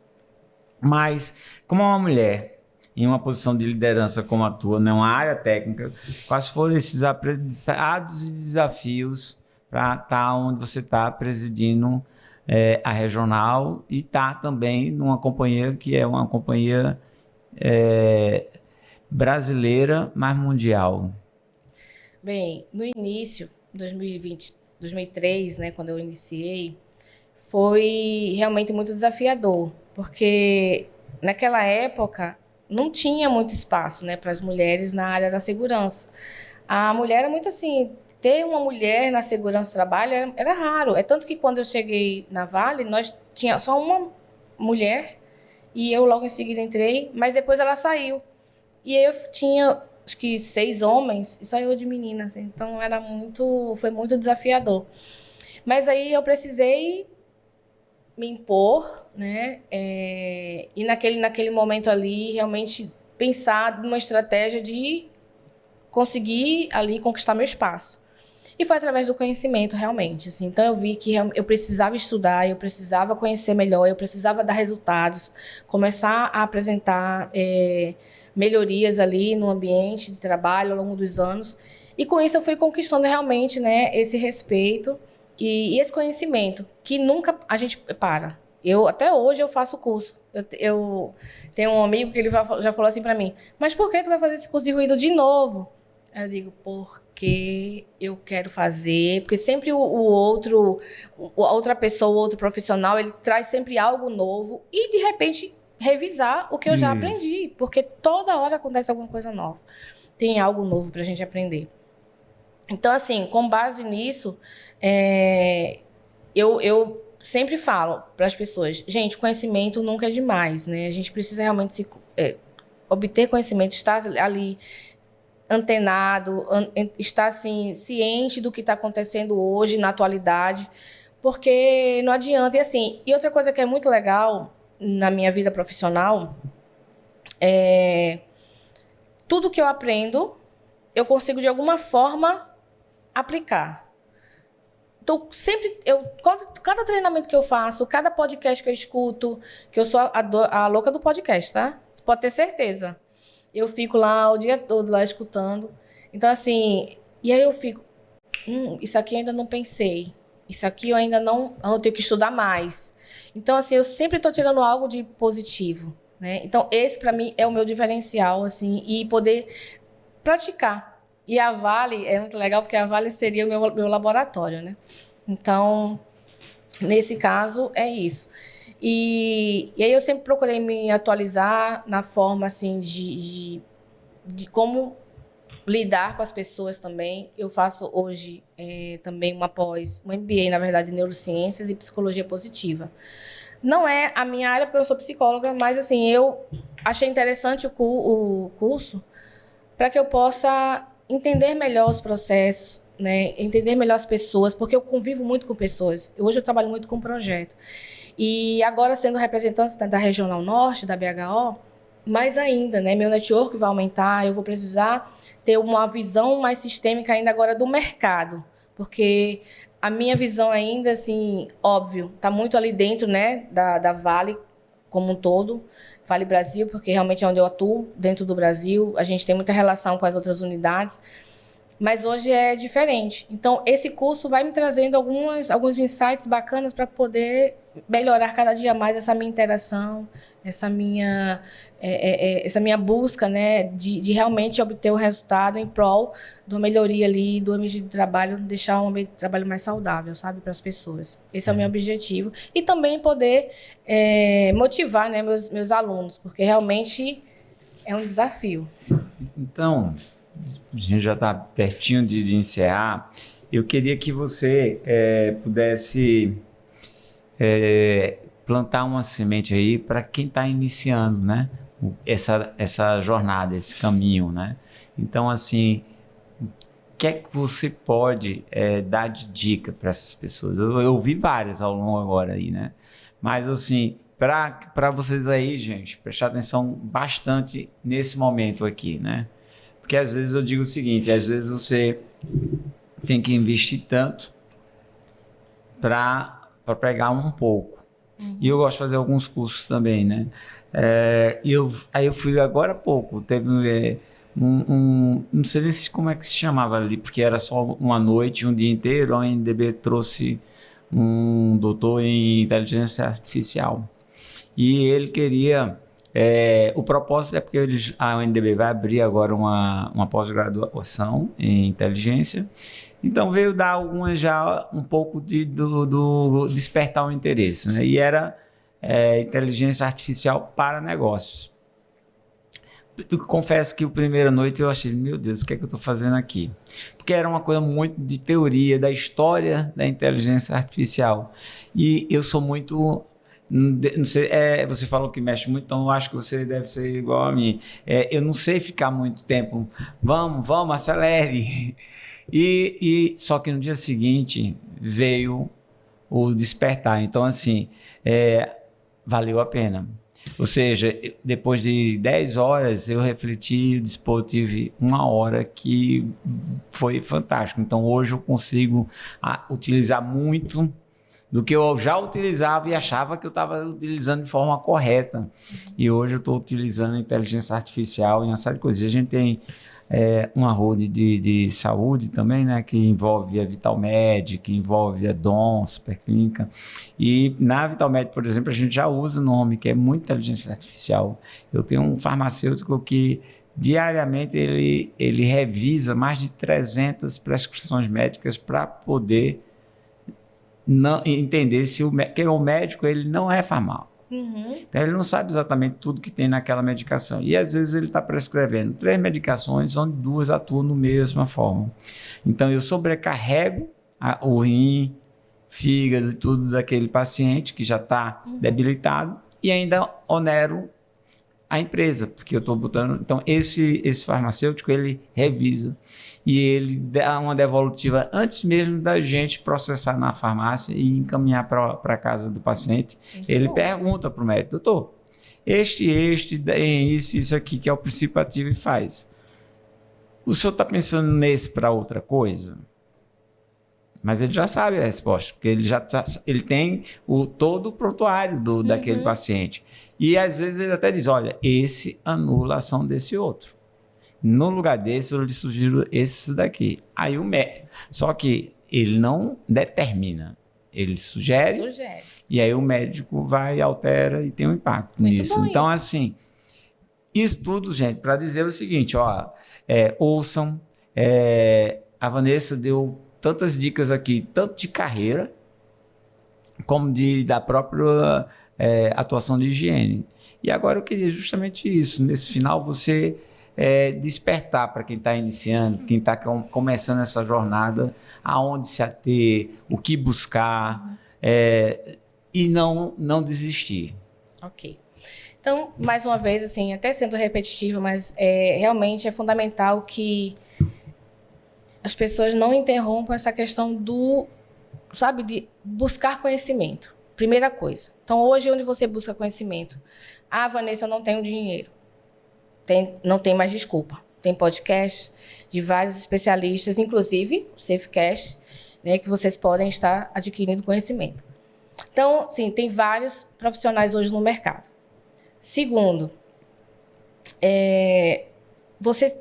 Mas, como uma mulher em uma posição de liderança como a tua, numa área técnica, quais foram esses aprendizados e desafios para estar onde você está presidindo a regional e estar também numa companhia que é uma companhia brasileira, mas mundial? Bem, no início, 2020, 2003, né, quando eu iniciei, foi realmente muito desafiador, porque naquela época não tinha muito espaço, né, para as mulheres na área da segurança. A mulher era muito assim, ter uma mulher na segurança do trabalho era raro. É tanto que quando eu cheguei na Vale, nós tinha só uma mulher e eu logo em seguida entrei, mas depois ela saiu. E eu tinha, acho que 6 homens e só eu de menina, assim. Então foi muito desafiador. Mas aí eu precisei me impor, né? E naquele momento ali, realmente pensar numa estratégia de conseguir ali conquistar meu espaço. E foi através do conhecimento, realmente. Assim. Então, eu vi que eu precisava estudar, eu precisava conhecer melhor, eu precisava dar resultados, começar a apresentar melhorias ali no ambiente de trabalho ao longo dos anos. E com isso eu fui conquistando realmente, né, esse respeito e esse conhecimento, que nunca a gente para. Até hoje eu faço curso. Eu tenho um amigo que ele já falou assim para mim, mas por que tu vai fazer esse curso de ruído de novo? Eu digo, porque eu quero fazer, porque sempre a outra pessoa, o outro profissional, ele traz sempre algo novo e, de repente, revisar o que eu já aprendi, porque toda hora acontece alguma coisa nova. Tem algo novo para a gente aprender. Então, assim, com base nisso, eu sempre falo para as pessoas, gente, conhecimento nunca é demais, né? A gente precisa realmente obter conhecimento, estar ali antenado, estar assim, ciente do que está acontecendo hoje, na atualidade, porque não adianta. E outra coisa que é muito legal na minha vida profissional tudo que eu aprendo, eu consigo de alguma forma aplicar. Então, cada treinamento que eu faço, cada podcast que eu escuto, que eu sou a louca do podcast, tá? Você pode ter certeza. Eu fico lá o dia todo, lá escutando. Então, assim, e aí eu fico, isso aqui eu ainda não pensei. Isso aqui eu tenho que estudar mais. Então, assim, eu sempre estou tirando algo de positivo, né? Então, esse para mim é o meu diferencial, assim, e poder praticar. E a Vale é muito legal, porque a Vale seria o meu laboratório, né? Então, nesse caso, é isso. E aí eu sempre procurei me atualizar na forma, assim, de como lidar com as pessoas também. Eu faço hoje também um MBA, na verdade, em Neurociências e Psicologia Positiva. Não é a minha área, porque eu sou psicóloga, mas, assim, eu achei interessante o curso para que eu possa entender melhor os processos, né? Entender melhor as pessoas, porque eu convivo muito com pessoas. Hoje eu trabalho muito com projeto. E agora, sendo representante da Regional Norte, da BHO, mais ainda, né? Meu network vai aumentar, eu vou precisar ter uma visão mais sistêmica ainda agora do mercado, porque a minha visão ainda, assim, óbvio, está muito ali dentro, né, da Vale como um todo, Vale Brasil, porque realmente é onde eu atuo, dentro do Brasil, a gente tem muita relação com as outras unidades, mas hoje é diferente. Então, esse curso vai me trazendo alguns insights bacanas para poder melhorar cada dia mais essa minha interação, essa minha busca, né, de realmente obter o resultado em prol de uma melhoria ali do ambiente de trabalho, deixar um ambiente de trabalho mais saudável, sabe, para as pessoas. Esse é o meu objetivo. E também poder motivar, né, meus alunos, porque realmente é um desafio. Então, a gente já está pertinho de encerrar. Eu queria que você pudesse plantar uma semente aí para quem está iniciando, né? Essa jornada, esse caminho, né? Então, assim, o que é que você pode dar de dica para essas pessoas? Eu ouvi várias ao longo agora aí, né? Mas, assim, para vocês aí, gente, prestar atenção bastante nesse momento aqui, né? Porque às vezes eu digo o seguinte, às vezes você tem que investir tanto para pegar um pouco. Uhum. E eu gosto de fazer alguns cursos também, né? Aí eu fui agora há pouco, teve não sei nem como é que se chamava ali, porque era só uma noite, um dia inteiro, a UNDB trouxe um doutor em inteligência artificial. E ele queria... o propósito é porque a UNDB vai abrir agora uma pós-graduação em inteligência. Então veio dar já um pouco do despertar o interesse, né? E era inteligência artificial para negócios. Eu confesso que a primeira noite eu achei, meu Deus, o que é que eu estou fazendo aqui? Porque era uma coisa muito de teoria, da história da inteligência artificial. E eu sou muito... Não sei, você falou que mexe muito, então eu acho que você deve ser igual a mim. Eu não sei ficar muito tempo. Vamos, acelere. Só que no dia seguinte veio o despertar. Então, assim, valeu a pena. Ou seja, depois de 10 horas, eu refleti, tive 1 hora que foi fantástico. Então, hoje eu consigo utilizar muito do que eu já utilizava e achava que eu estava utilizando de forma correta. E hoje eu estou utilizando a inteligência artificial em uma série de coisas. A gente tem uma rede de saúde também, né, que envolve a VitalMed, que envolve a Dom, Superclínica. E na VitalMed, por exemplo, a gente já usa o nome, que é muito inteligência artificial. Eu tenho um farmacêutico que diariamente ele revisa mais de 300 prescrições médicas para poder entender porque o médico ele não é farmacêutico. Uhum. Então ele não sabe exatamente tudo que tem naquela medicação. E às vezes ele está prescrevendo 3 medicações, onde 2 atuam da mesma forma. Então eu sobrecarrego o rim, fígado e tudo daquele paciente que já está debilitado e ainda onero a empresa, porque eu estou botando... Então esse farmacêutico ele revisa e ele dá uma devolutiva antes mesmo da gente processar na farmácia e encaminhar para a casa do paciente. Ele pergunta para o médico, doutor, isso aqui que é o princípio ativo e faz. O senhor está pensando nesse para outra coisa? Mas ele já sabe a resposta, porque ele tem todo o prontuário daquele paciente. E às vezes ele até diz, olha, esse anula a ação desse outro. No lugar desse, eu lhe sugiro esse daqui. Aí só que ele não determina, ele sugere. E aí o médico vai, altera e tem um impacto nisso. Então, assim, isso tudo, gente, para dizer o seguinte, ó, ouçam, a Vanessa deu tantas dicas aqui, tanto de carreira, como da própria atuação de higiene. E agora eu queria justamente isso, nesse final você despertar para quem está iniciando, quem está começando essa jornada, aonde se ater, o que buscar, e não desistir. Ok. Então, mais uma vez, assim, até sendo repetitivo, mas realmente é fundamental que as pessoas não interrompam essa questão de buscar conhecimento. Primeira coisa. Então, hoje, onde você busca conhecimento? Ah, Vanessa, eu não tenho dinheiro. Não tem mais desculpa. Tem podcast de vários especialistas, inclusive o SafeCast, né, que vocês podem estar adquirindo conhecimento. Então, sim, tem vários profissionais hoje no mercado. Segundo, você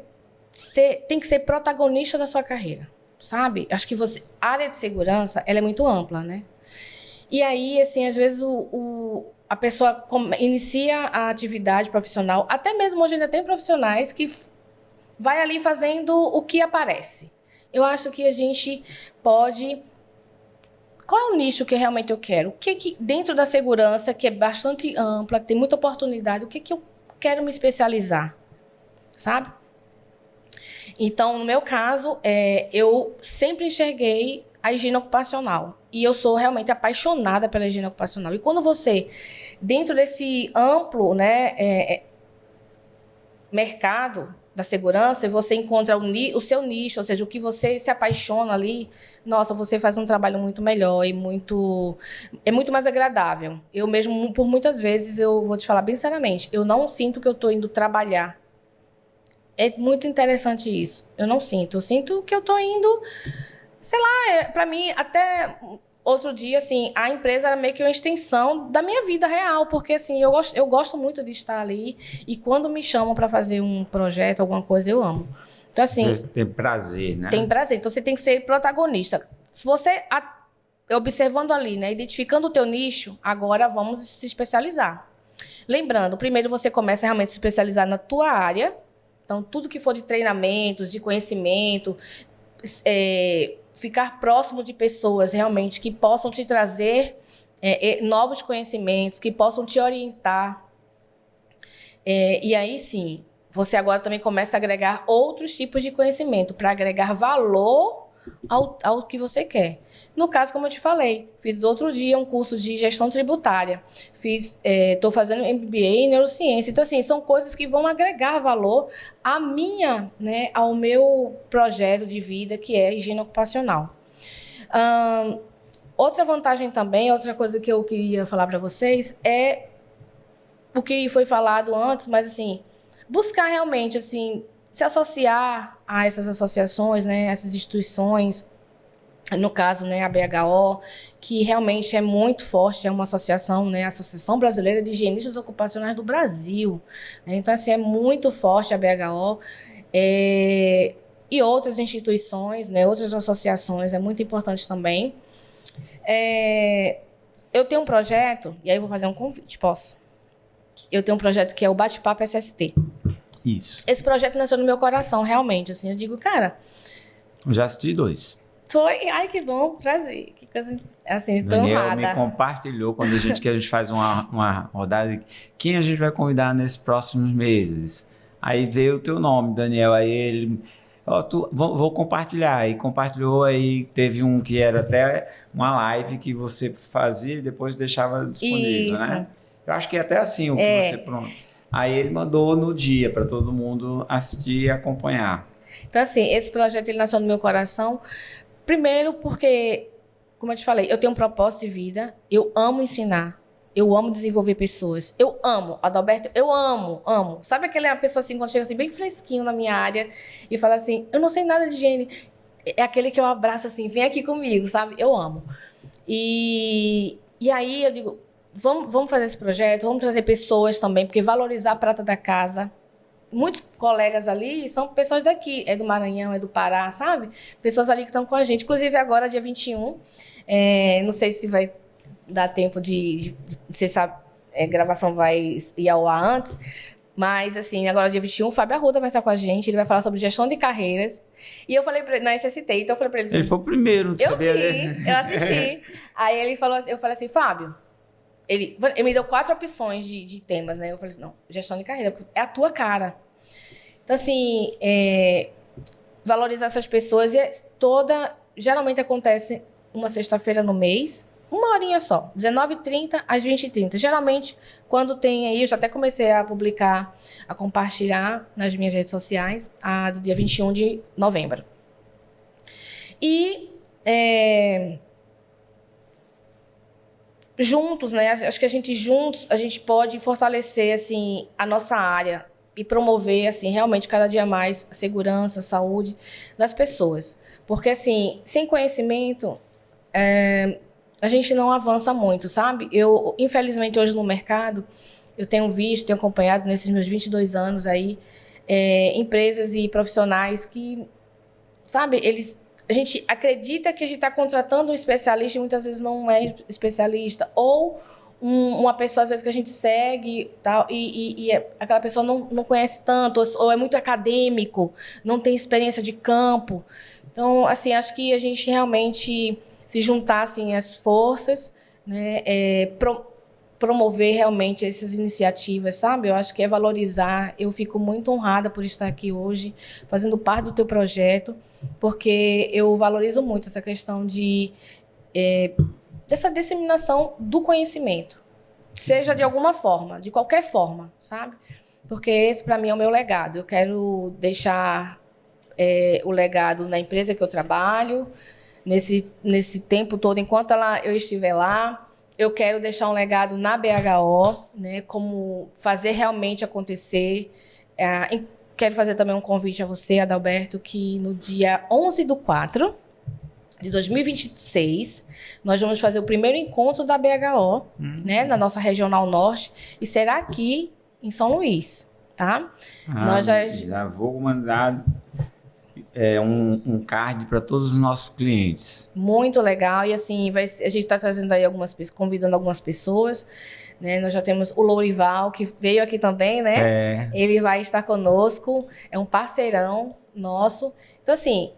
tem que ser protagonista da sua carreira, sabe? Acho que a área de segurança, ela é muito ampla, né? E aí, assim, às vezes a pessoa inicia a atividade profissional, até mesmo hoje ainda tem profissionais que vai ali fazendo o que aparece. Eu acho que a gente pode... Qual é o nicho que realmente eu quero? O que dentro da segurança, que é bastante ampla, que tem muita oportunidade, o que eu quero me especializar? Sabe? Então, no meu caso, eu sempre enxerguei a higiene ocupacional. E eu sou realmente apaixonada pela higiene ocupacional. E quando você, dentro desse amplo, né, mercado da segurança, você encontra o seu nicho, ou seja, o que você se apaixona ali, nossa, você faz um trabalho muito melhor e é muito mais agradável. Eu mesmo, por muitas vezes, eu vou te falar bem seriamente, eu não sinto que eu estou indo trabalhar. É muito interessante isso. Eu não sinto. Eu sinto que eu estou indo... Sei lá, para mim, até outro dia, assim, a empresa era meio que uma extensão da minha vida real, porque, assim, eu gosto muito de estar ali e quando me chamam para fazer um projeto, alguma coisa, eu amo. Então, assim... Você tem prazer, né? Tem prazer. Então, você tem que ser protagonista. Se você, observando ali, né, identificando o teu nicho, agora vamos se especializar. Lembrando, primeiro você começa realmente a se especializar na tua área. Então, tudo que for de treinamentos, de conhecimento... ficar próximo de pessoas realmente que possam te trazer novos conhecimentos, que possam te orientar. E aí sim, você agora também começa a agregar outros tipos de conhecimento para agregar valor ao que você quer. No caso, como eu te falei, fiz outro dia um curso de gestão tributária. Estou fazendo MBA em neurociência. Então, assim, são coisas que vão agregar valor ao meu projeto de vida, que é a higiene ocupacional. Outra vantagem também, outra coisa que eu queria falar para vocês é o que foi falado antes, mas, assim, buscar realmente, assim, se associar a essas associações, né, essas instituições, no caso, né, a BHO, que realmente é muito forte, é uma associação, né, a Associação Brasileira de Higienistas Ocupacionais do Brasil. Né? Então, assim, é muito forte a BHO. E outras instituições, né, outras associações, é muito importante também. Eu tenho um projeto, e aí eu vou fazer um convite, posso? Eu tenho um projeto que é o Bate-Papo SST. Isso. Esse projeto nasceu no meu coração, realmente. Assim, eu digo, cara... Eu já assisti 2. Foi? Ai, que bom, prazer. Que coisa... Assim, estou Daniel honrada. me compartilhou quando a gente faz uma rodada. Quem a gente vai convidar nesses próximos meses? Aí veio o teu nome, Daniel. Aí ele... vou compartilhar. Aí compartilhou, aí teve um que era até uma live que você fazia e depois deixava disponível, Isso. né? Eu acho que é até assim o que você... Pronto. Aí ele mandou no dia para todo mundo assistir e acompanhar. Então, assim, esse projeto ele nasceu no meu coração. Primeiro porque, como eu te falei, eu tenho um propósito de vida. Eu amo ensinar. Eu amo desenvolver pessoas. Eu amo. Adalberto, eu amo. Sabe aquela pessoa assim, quando chega assim, bem fresquinho na minha área e fala assim, eu não sei nada de higiene. É aquele que eu abraço assim, vem aqui comigo, sabe? Eu amo. E aí eu digo... Vamos fazer esse projeto, vamos trazer pessoas também, porque valorizar a prata da casa, muitos colegas ali são pessoas daqui, é do Maranhão, é do Pará, sabe? Pessoas ali que estão com a gente. Inclusive agora, dia 21, não sei se vai dar tempo de se essa gravação vai ir ao ar antes, mas assim, agora dia 21, o Fábio Arruda vai estar com a gente, ele vai falar sobre gestão de carreiras. E eu falei pra ele, na SST, então eu falei pra ele assim, ele foi o primeiro, eu vi, eu assisti. Aí ele falou assim, eu falei assim, Fábio, ele me deu 4 opções de temas, né? Eu falei assim, não, gestão de carreira, é a tua cara. Então, assim, valorizar essas pessoas. Geralmente acontece uma sexta-feira no mês, 1 horinha só, 19h30 às 20h30. Geralmente, quando tem aí, eu já até comecei a publicar, a compartilhar nas minhas redes sociais, a do dia 21 de novembro. E juntos, né? Acho que juntos a gente pode fortalecer assim a nossa área e promover assim realmente cada dia mais a segurança, a saúde das pessoas, porque assim sem conhecimento a gente não avança muito, sabe? Eu infelizmente hoje no mercado eu tenho visto, tenho acompanhado nesses meus 22 anos aí empresas e profissionais que, sabe, a gente acredita que a gente está contratando um especialista e muitas vezes não é especialista. Ou uma pessoa, às vezes, que a gente segue tal, e aquela pessoa não conhece tanto, ou é muito acadêmico, não tem experiência de campo. Então, assim, acho que a gente realmente se juntar assim, as forças, né, promover realmente essas iniciativas, sabe? Eu acho que é valorizar. Eu fico muito honrada por estar aqui hoje, fazendo parte do teu projeto, porque eu valorizo muito essa questão dessa disseminação do conhecimento, seja de alguma forma, de qualquer forma, sabe? Porque esse, para mim, é o meu legado. Eu quero deixar o legado na empresa que eu trabalho, nesse tempo todo, enquanto eu estiver lá. Eu quero deixar um legado na BHO, né, como fazer realmente acontecer. Quero fazer também um convite a você, Adalberto, que no dia 11/4 de 2026, nós vamos fazer o primeiro encontro da BHO, né, na nossa Regional Norte, e será aqui em São Luís, tá? Nós já vou mandar um card para todos os nossos clientes. Muito legal, e assim, a gente está trazendo aí convidando algumas pessoas, né? Nós já temos o Lourival, que veio aqui também, né? Ele vai estar conosco, é um parceirão nosso. Então, assim,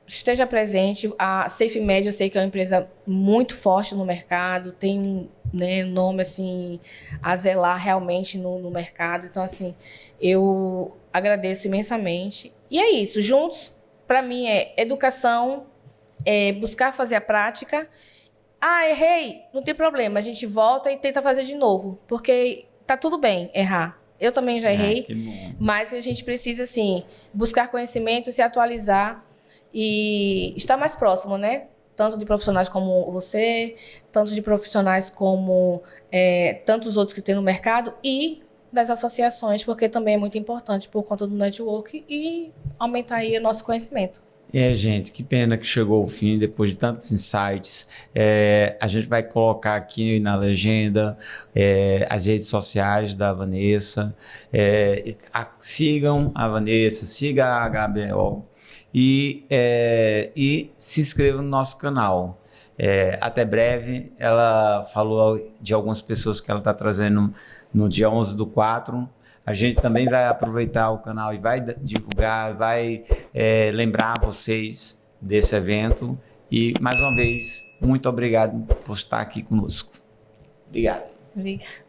esteja presente. A SafeMed, eu sei que é uma empresa muito forte no mercado, tem um nome assim, a zelar realmente no mercado. Então, assim, eu agradeço imensamente. E é isso, juntos, para mim, é educação, buscar fazer a prática. Errei, não tem problema, a gente volta e tenta fazer de novo, porque tá tudo bem errar. Eu também já errei, mas a gente precisa, assim, buscar conhecimento, se atualizar e estar mais próximo, né? Tanto de profissionais como você, tanto de profissionais como tantos outros que tem no mercado e das associações, porque também é muito importante por conta do network e aumentar aí o nosso conhecimento. Gente, que pena que chegou o fim, depois de tantos insights. A gente vai colocar aqui na legenda as redes sociais da Vanessa. Sigam a Vanessa, sigam a HBO e se inscrevam no nosso canal. Até breve. Ela falou de algumas pessoas que ela está trazendo no dia 11/4. A gente também vai aproveitar o canal e vai divulgar, vai lembrar vocês desse evento. E, mais uma vez, muito obrigado por estar aqui conosco. Obrigado. Obrigada.